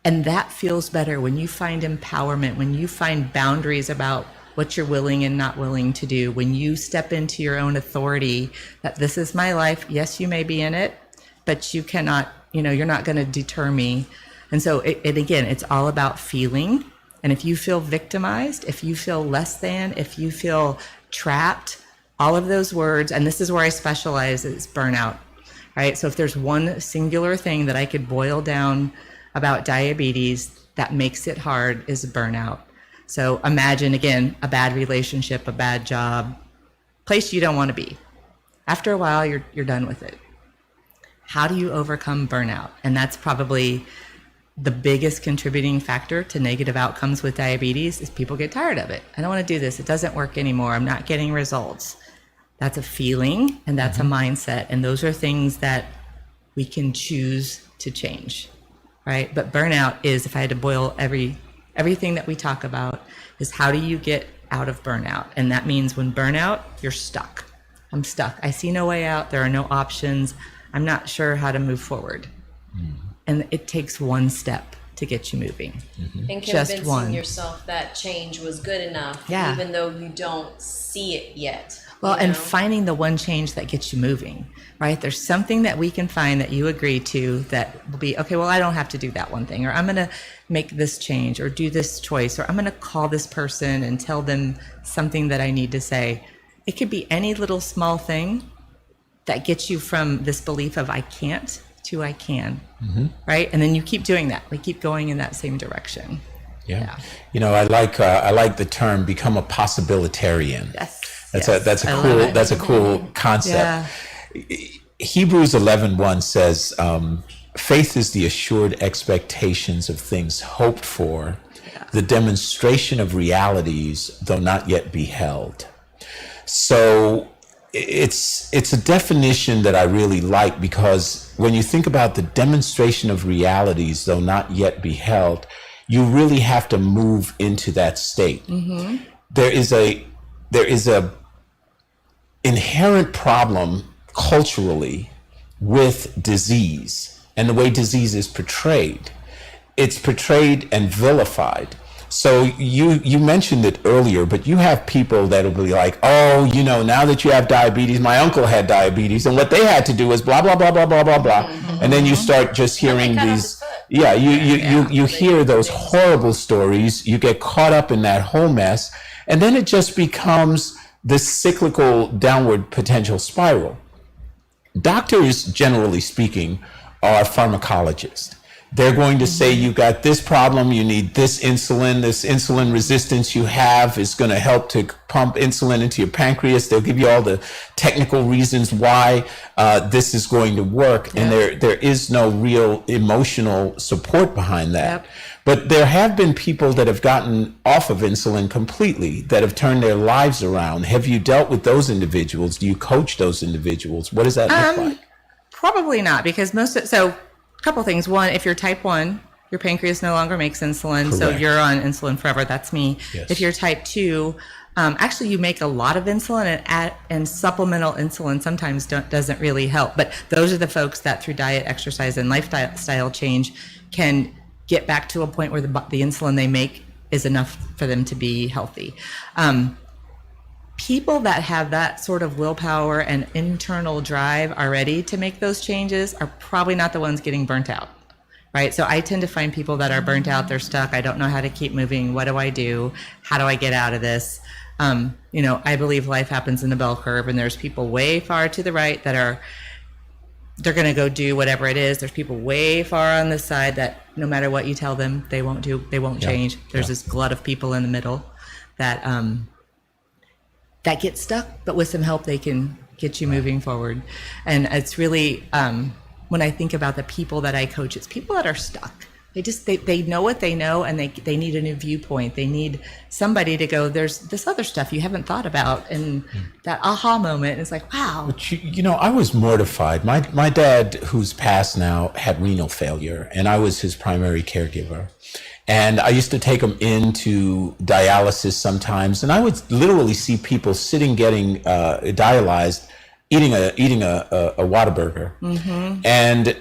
And that feels better when you find empowerment, when you find boundaries about what you're willing and not willing to do, when you step into your own authority that this is my life. Yes, you may be in it, but you cannot, you're not going to deter me. And so again, it's all about feeling. And if you feel victimized, if you feel less than, if you feel trapped, all of those words, and this is where I specialize, is burnout, right? So if there's one singular thing that I could boil down about diabetes that makes it hard, is burnout. So imagine, again, a bad relationship, a bad job, place you don't want to be. After a while, you're done with it. How do you overcome burnout? And that's probably the biggest contributing factor to negative outcomes with diabetes, is people get tired of it. I don't want to do this. It doesn't work anymore. I'm not getting results. That's a feeling and that's a mindset. And those are things that we can choose to change, right? But burnout is, if I had to boil everything that we talk about, is how do you get out of burnout? And that means when burnout, you're stuck. I'm stuck. I see no way out. There are no options. I'm not sure how to move forward. And it takes one step to get you moving.
And
Just
convincing
one.
yourself that change was good enough,
Yeah.
even though you don't see it yet.
Well,
you
and
know?
finding the one change that gets you moving, right? There's something that we can find that you agree to that will be, okay, well, I don't have to do that one thing, or I'm going to make this change or do this choice, or I'm going to call this person and tell them something that I need to say. It could be any little small thing that gets you from this belief of I can't to I can, right? And then you keep doing that. We keep going in that same direction.
Yeah. I like the term become a possibilitarian.
Yes.
That's
I love it.
a cool concept. Hebrews 11:1 says, faith is the assured expectations of things hoped for, the demonstration of realities though not yet beheld. So it's a definition that I really like, because when you think about the demonstration of realities though not yet beheld, you really have to move into that state. There is a inherent problem culturally with disease and the way disease is portrayed. It's portrayed and vilified. So you mentioned it earlier, but you have people that will be like, oh, now that you have diabetes, my uncle had diabetes, and what they had to do was blah, blah, blah, blah, blah, blah, blah. And then you start just hearing these, you hear those horrible stories, you get caught up in that whole mess, and then it just becomes this cyclical downward potential spiral. Doctors, generally speaking, are pharmacologists. They're going to say, you got this problem, you need this insulin resistance you have is going to help to pump insulin into your pancreas. They'll give you all the technical reasons why this is going to work. And there is no real emotional support behind that. But there have been people that have gotten off of insulin completely, that have turned their lives around. Have you dealt with those individuals? Do you coach those individuals? What does that look like?
Probably not, because a couple things. One, if you're type 1, your pancreas no longer makes insulin, so
Correct.
you're on insulin forever. That's me.
Yes.
If you're type 2, actually you make a lot of insulin, and supplemental insulin sometimes doesn't really help. But those are the folks that through diet, exercise, and lifestyle change can get back to a point where the insulin they make is enough for them to be healthy. People that have that sort of willpower and internal drive already to make those changes are probably not the ones getting burnt out, right? So I tend to find people that are burnt out, they're stuck, I don't know how to keep moving, what do I do? How do I get out of this? I believe life happens in the bell curve, and there's people way far to the right that they're going to go do whatever it is. There's people way far on the side that no matter what you tell them, they won't change. There's this glut of people in the middle that get stuck, but with some help, they can get you moving forward. And it's really, when I think about the people that I coach, it's people that are stuck. They know what they know, and they need a new viewpoint. They need somebody to go, there's this other stuff you haven't thought about, and that aha moment is like, wow.
But you know, I was mortified. My dad, who's passed now, had renal failure, and I was his primary caregiver. And I used to take him into dialysis sometimes, and I would literally see people sitting getting dialyzed, eating a Whataburger. Mm-hmm. And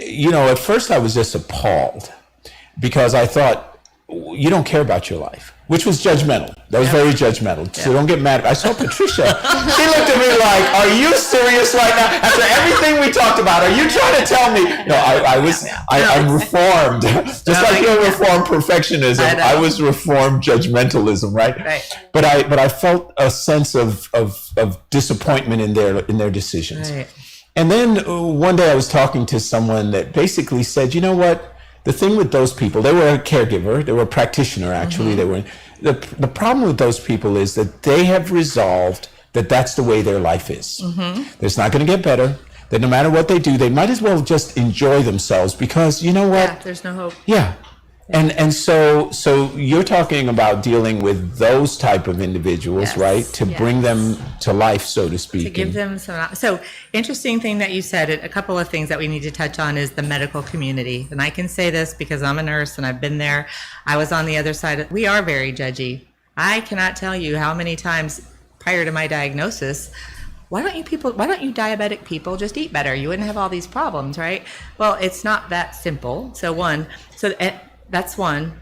you know, at first I was just appalled because I thought, you don't care about your life, which was judgmental. That was very judgmental. So don't get mad. I saw Patricia. She looked at me like, are you serious right now? After everything we talked about, are you trying to tell me? No, I'm reformed. Just like you're reformed perfectionism, I was reformed judgmentalism, right? But I felt a sense of disappointment in their decisions. Right. And then one day I was talking to someone that basically said, you know what? The thing with those people, they were a caregiver, they were a practitioner actually. Mm-hmm. The problem with those people is that they have resolved that that's the way their life is. Mm-hmm. It's not going to get better. That no matter what they do, they might as well just enjoy themselves because you know what?
Yeah, there's no hope.
Yeah. And so you're talking about dealing with those type of individuals, right? To bring them to life, so to speak.
To give them some. So interesting thing that you said, a couple of things that we need to touch on is the medical community. And I can say this because I'm a nurse and I've been there. I was on the other side. We are very judgy. I cannot tell you how many times prior to my diagnosis, why don't you diabetic people just eat better? You wouldn't have all these problems, right? Well, it's not that simple. That's one,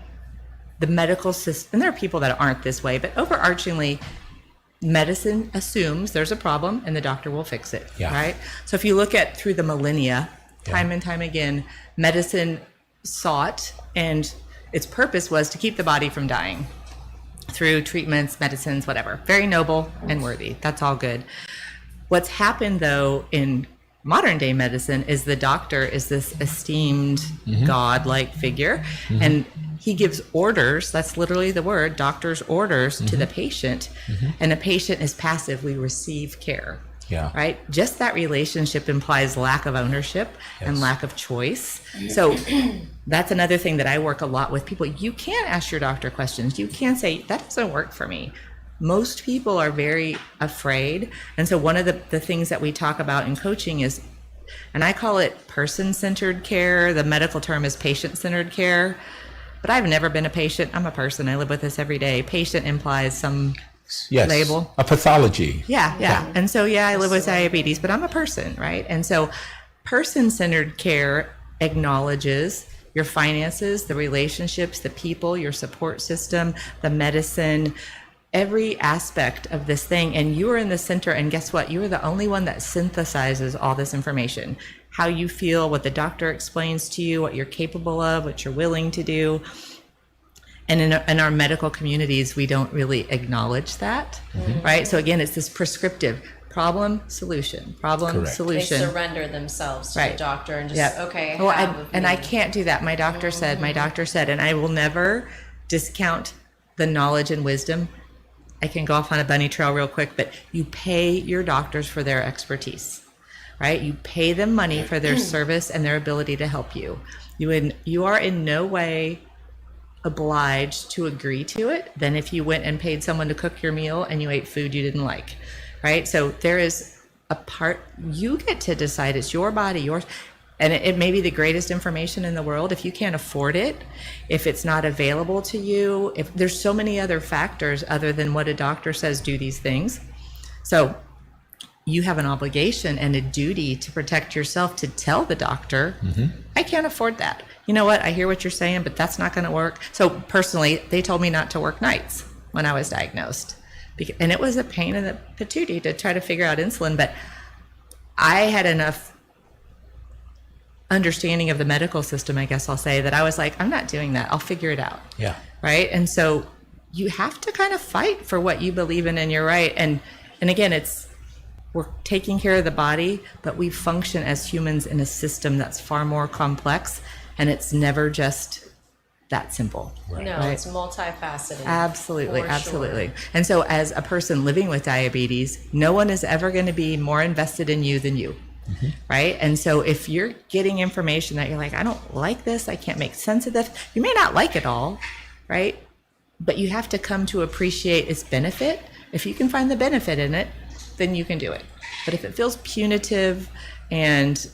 the medical system, and there are people that aren't this way, but overarchingly, medicine assumes there's a problem and the doctor will fix it, right? So if you look at through the millennia, time and time again, medicine sought, and its purpose was to keep the body from dying through treatments, medicines, whatever. Very noble and worthy. That's all good. What's happened though in modern day medicine is the doctor is this esteemed God-like figure, and he gives orders. That's literally the word, doctor's orders to the patient, and the patient is passive. We receive care. Right? Just that relationship implies lack of ownership and lack of choice. So that's another thing that I work a lot with people. You can ask your doctor questions. You can say, that doesn't work for me. Most people are very afraid. And so one of the things that we talk about in coaching is, and I call it person-centered care. The medical term is patient-centered care. But I've never been a patient. I'm a person. I live with this every day. Patient implies some label.
A pathology.
Yeah. And so, I live with diabetes, but I'm a person, right? And so person-centered care acknowledges your finances, the relationships, the people, your support system, the medicine, every aspect of this thing, and you are in the center, and guess what? You are the only one that synthesizes all this information. How you feel, what the doctor explains to you, what you're capable of, what you're willing to do. And in our medical communities, we don't really acknowledge that, right? So again, it's this prescriptive problem, solution. They
surrender themselves to the doctor and just, okay.
I can't do that. My doctor said, and I will never discount the knowledge and wisdom. I can go off on a bunny trail real quick, but you pay your doctors for their expertise, right? You pay them money for their service and their ability to help you. You are in no way obliged to agree to it than if you went and paid someone to cook your meal and you ate food you didn't like, right? So there is a part, you get to decide. It's your body, yours. And it may be the greatest information in the world. If you can't afford it, if it's not available to you, if there's so many other factors other than what a doctor says, do these things. So you have an obligation and a duty to protect yourself, to tell the doctor, I can't afford that. You know what? I hear what you're saying, but that's not going to work. So personally, they told me not to work nights when I was diagnosed. And it was a pain in the patootie to try to figure out insulin, but I had enough understanding of the medical system, I guess I'll say, that I was like, I'm not doing that. I'll figure it out.
Yeah.
Right. And so you have to kind of fight for what you believe in, and you're right. And again, we're taking care of the body, but we function as humans in a system that's far more complex, and it's never just that simple.
Right. No, it's multifaceted.
Absolutely. And so as a person living with diabetes, no one is ever going to be more invested in you than you. right? And so if you're getting information that you're like, I don't like this, I can't make sense of this, you may not like it all, right? But you have to come to appreciate its benefit. If you can find the benefit in it, then you can do it. But if it feels punitive and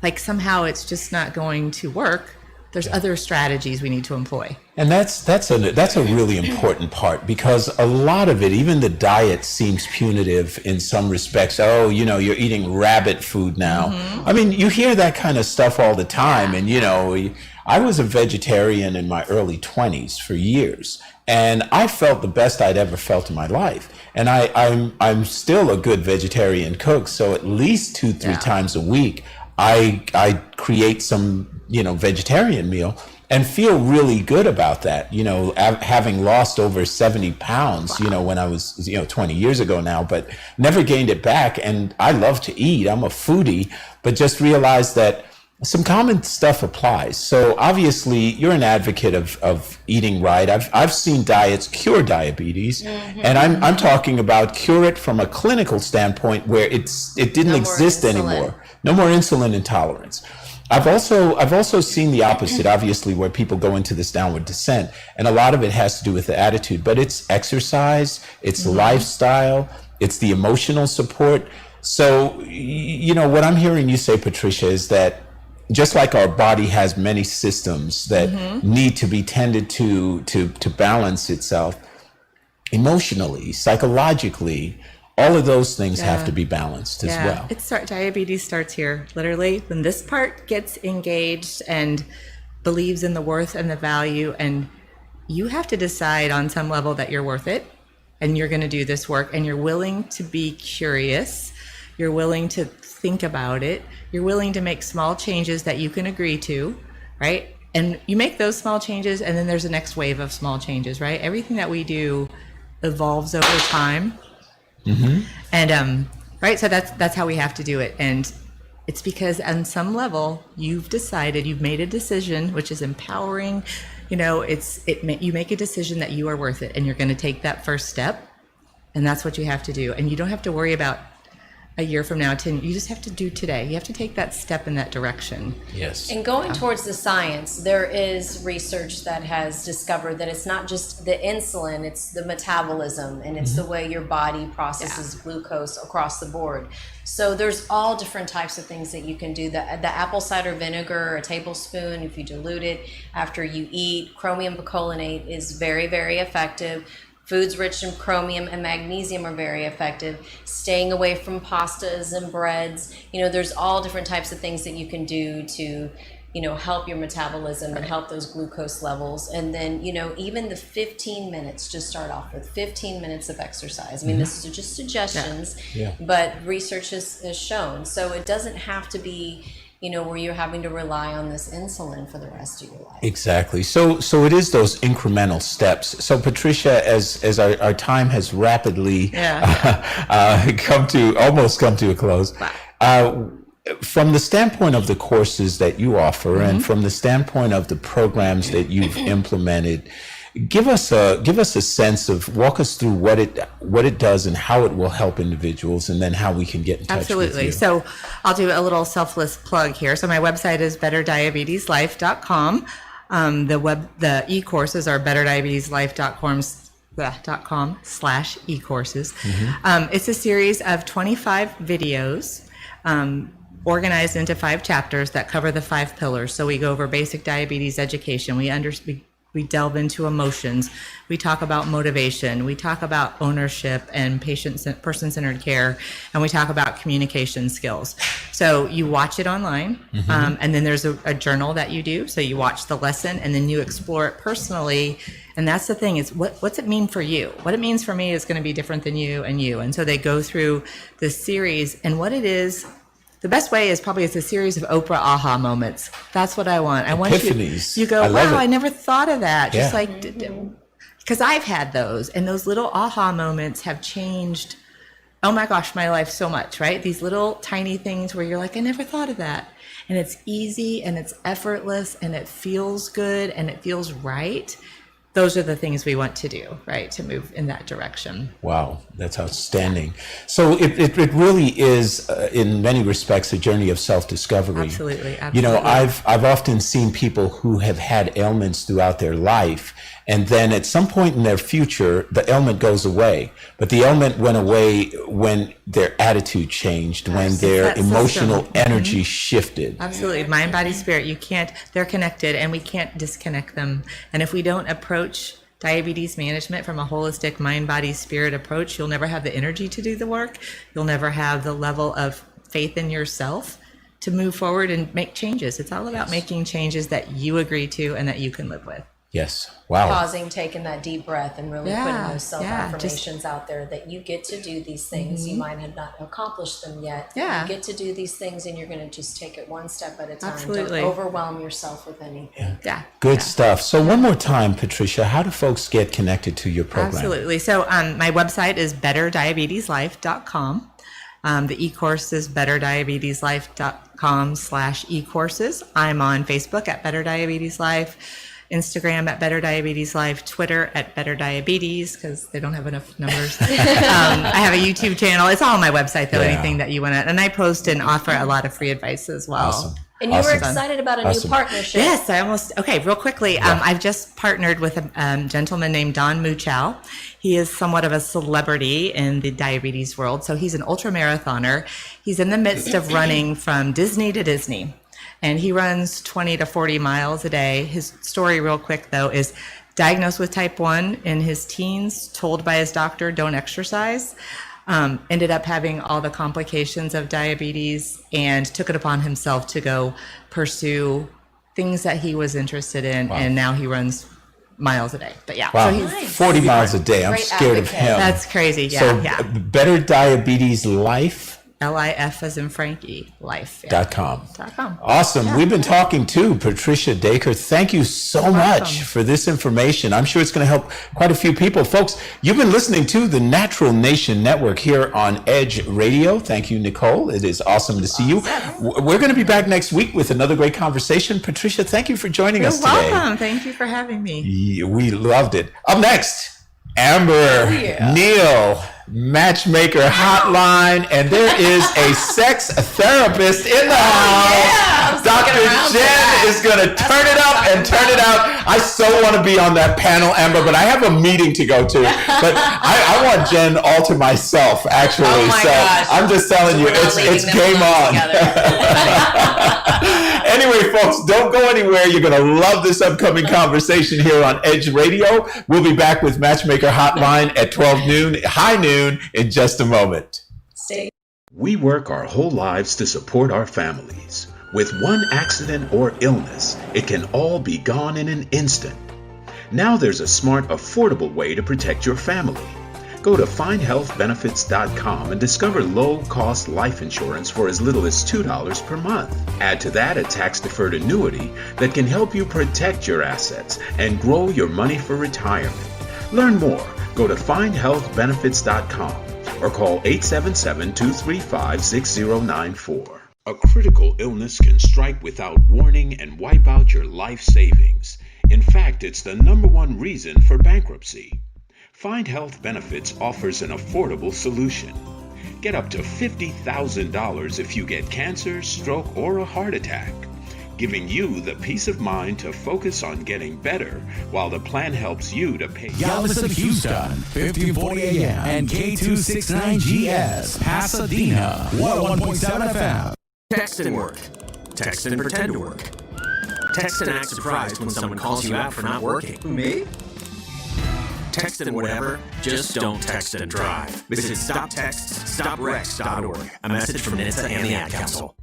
like somehow it's just not going to work, there's other strategies we need to employ.
And that's a really important part, because a lot of it, even the diet, seems punitive in some respects. Oh, you know, you're eating rabbit food now. I mean, you hear that kind of stuff all the time. And, you know, I was a vegetarian in my early 20s for years, and I felt the best I'd ever felt in my life. And I'm still a good vegetarian cook. So at least 2-3 times a week, I create some, you know, vegetarian meal and feel really good about that. You know, having lost over 70 pounds, you know, when I was, 20 years ago now, but never gained it back. And I love to eat. I'm a foodie, but just realized that some common stuff applies. So obviously you're an advocate of eating right. I've seen diets cure diabetes, and I'm talking about cure it from a clinical standpoint where it didn't exist anymore. No more insulin intolerance. I've also seen the opposite, obviously, where people go into this downward descent, and a lot of it has to do with the attitude, but it's exercise, it's lifestyle, it's the emotional support. So, you know, what I'm hearing you say, Patricia, is that just like our body has many systems that need to be tended to balance itself, emotionally, psychologically, all of those things have to be balanced as well.
Diabetes starts here, literally. When this part gets engaged and believes in the worth and the value, and you have to decide on some level that you're worth it, and you're going to do this work, and you're willing to be curious, you're willing to think about it, you're willing to make small changes that you can agree to, right? And you make those small changes, and then there's a next wave of small changes, right? Everything that we do evolves over time. And right, so that's how we have to do it. And it's because on some level you've decided, you've made a decision, which is empowering. You know, you make a decision that you are worth it, and you're going to take that first step, and that's what you have to do. And you don't have to worry about a year from now, 10. You just have to do today. You have to take that step in that direction.
Yes.
And going towards the science, there is research that has discovered that it's not just the insulin, it's the metabolism, and it's the way your body processes glucose across the board. So there's all different types of things that you can do. The apple cider vinegar, a tablespoon, if you dilute it after you eat. Chromium picolinate is very, very effective. Foods rich in chromium and magnesium are very effective. Staying away from pastas and breads. You know, there's all different types of things that you can do to, you know, help your metabolism and help those glucose levels. And then, you know, even the 15 minutes, just start off with 15 minutes of exercise. I mean, this is just suggestions, but research has shown. So it doesn't have to be, you know, where you're having to rely on this insulin for the rest of your life.
Exactly. So it is those incremental steps. So Patricia, as our time has rapidly come to a close, from the standpoint of the courses that you offer, and from the standpoint of the programs that you've implemented, give us a sense of, walk us through what it does and how it will help individuals, and then how we can get in touch with you.
So I'll do a little selfless plug here. So my website is betterdiabeteslife.com. The e-courses are betterdiabeteslife.com/e-courses. It's a series of 25 videos organized into 5 chapters that cover the 5 pillars. So we go over basic diabetes education. We delve into emotions. We talk about motivation. We talk about ownership and person-centered care. And we talk about communication skills. So you watch it online, and then there's a journal that you do. So you watch the lesson, and then you explore it personally. And that's the thing, is what's it mean for you? What it means for me is going to be different than you and you. And so they go through this series, and what it is, the best way is probably it's a series of Oprah aha moments. That's what I want. I want
Epiphanies.
You go, wow, I never thought of that. Just like, because I've had those, and those little aha moments have changed, oh my gosh, my life so much, right? These little tiny things where you're like, I never thought of that. And it's easy, and it's effortless, and it feels good, and it feels right. those are the things we want to do, right? To move in that direction.
Wow, that's outstanding. So it really is, in many respects, a journey of self-discovery.
Absolutely.
You know, I've often seen people who have had ailments throughout their life, and then at some point in their future, the ailment goes away. But the ailment went away when their attitude changed, when their emotional energy shifted.
Absolutely. Mind, body, spirit. They're connected, and we can't disconnect them. And if we don't approach diabetes management from a holistic mind, body, spirit approach, you'll never have the energy to do the work. You'll never have the level of faith in yourself to move forward and make changes. It's all about making changes that you agree to and that you can live with.
Yes. Wow.
Pausing, taking that deep breath, and really putting those self-affirmations out there that you get to do these things. You might have not accomplished them yet.
Yeah.
You get to do these things, and you're going to just take it one step at a time.
Absolutely.
Don't overwhelm yourself with anything.
Yeah.
Good stuff. So one more time, Patricia, how do folks get connected to your program?
Absolutely. So my website is betterdiabeteslife.com. The e-course is betterdiabeteslife.com/e-courses. I'm on Facebook at Better Diabetes Life, Instagram at Better Diabetes Life, Twitter at Better Diabetes, because they don't have enough numbers. I have a YouTube channel. It's all on my website, though, anything that you want to. And I post and offer a lot of free advice as well.
Awesome.
And you were excited about a new partnership.
Yes, real quickly. I've just partnered with a gentleman named Don Muchow. He is somewhat of a celebrity in the diabetes world. So he's an ultra marathoner. He's in the midst of running from Disney to Disney. And he runs 20 to 40 miles a day. His story, real quick, though, is diagnosed with type 1 in his teens, told by his doctor, don't exercise. Ended up having all the complications of diabetes and took it upon himself to go pursue things that he was interested in. Wow. And now he runs miles a day. But yeah,
wow.
So he's
40 miles a day. I'm scared of him.
That's crazy. Yeah.
So
yeah.
Better Diabetes Life.
LIF as in Frankie, life. Yeah.
.com.
Awesome.
Yeah. We've been talking to Patricia Dacre. Thank you so much for this information. I'm sure it's going to help quite a few people. Folks, you've been listening to the Natural Nation Network here on Edge Radio. Thank you, Nicole. It is awesome to see you. We're going to be back next week with another great conversation. Patricia, thank you for joining us today.
You're welcome. Thank you for having me.
We loved it. Up next, Amber Neal, Matchmaker Hotline, and there is a sex therapist in the house. Dr. Jen is going to turn it up and turn it out. I so want to be on that panel, Amber, but I have a meeting to go to. But I want Jen all to myself, actually. Gosh. I'm just telling you, it's game on. Anyway, folks, don't go anywhere. You're going to love this upcoming conversation here on Edge Radio. We'll be back with Matchmaker Hotline at 12 noon, high noon, in just a moment.
We work our whole lives to support our families. With one accident or illness, it can all be gone in an instant. Now there's a smart, affordable way to protect your family. Go to findhealthbenefits.com and discover low-cost life insurance for as little as $2 per month. Add to that a tax-deferred annuity that can help you protect your assets and grow your money for retirement. Learn more. Go to findhealthbenefits.com or call 877-235-6094. A critical illness can strike without warning and wipe out your life savings. In fact, it's the #1 reason for bankruptcy. Find Health Benefits offers an affordable solution. Get up to $50,000 if you get cancer, stroke, or a heart attack, giving you the peace of mind to focus on getting better while the plan helps you to pay.
Galveston, Houston, 1540 AM and K269GS, Pasadena, 101.7 FM.
Text and work. Text and pretend to work. Text and act surprised when someone calls you out for not working.
Me?
Text and whatever, just don't text and drive. Visit StopTextsStopWrecks.org. A message from NHTSA and the Ad Council.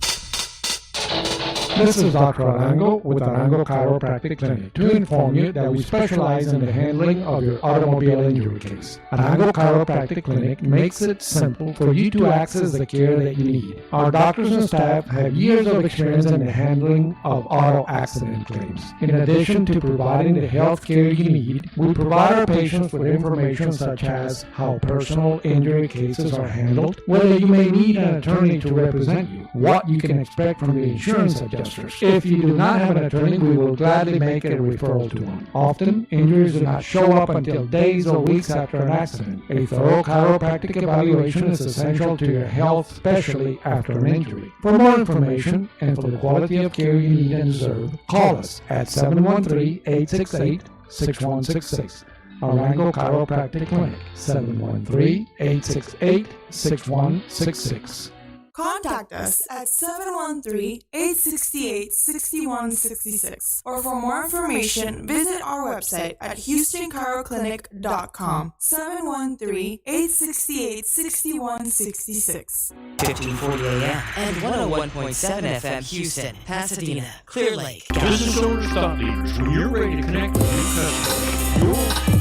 This is Dr. Arango with Arango Chiropractic Clinic to inform you that we specialize in the handling of your automobile injury case. Arango Chiropractic Clinic makes it simple for you to access the care that you need. Our doctors and staff have years of experience in the handling of auto accident claims. In addition to providing the health care you need, we provide our patients with information such as how personal injury cases are handled, whether you may need an attorney to represent you, what you can expect from the insurance adjusters. If you do not have an attorney, we will gladly make a referral to one. Often, injuries do not show up until days or weeks after an accident. A thorough chiropractic evaluation is essential to your health, especially after an injury. For more information and for the quality of care you need and deserve, call us at 713-868-6166. Arango Chiropractic Clinic, 713-868-6166.
Contact us at 713-868-6166. Or for more information, visit our website at HoustonChiroClinic.com. 713-868-6166.
1540 AM and 101.7 FM Houston, Pasadena, Clear Lake.
Business owners, thought leaders, when you're ready to connect with new customers,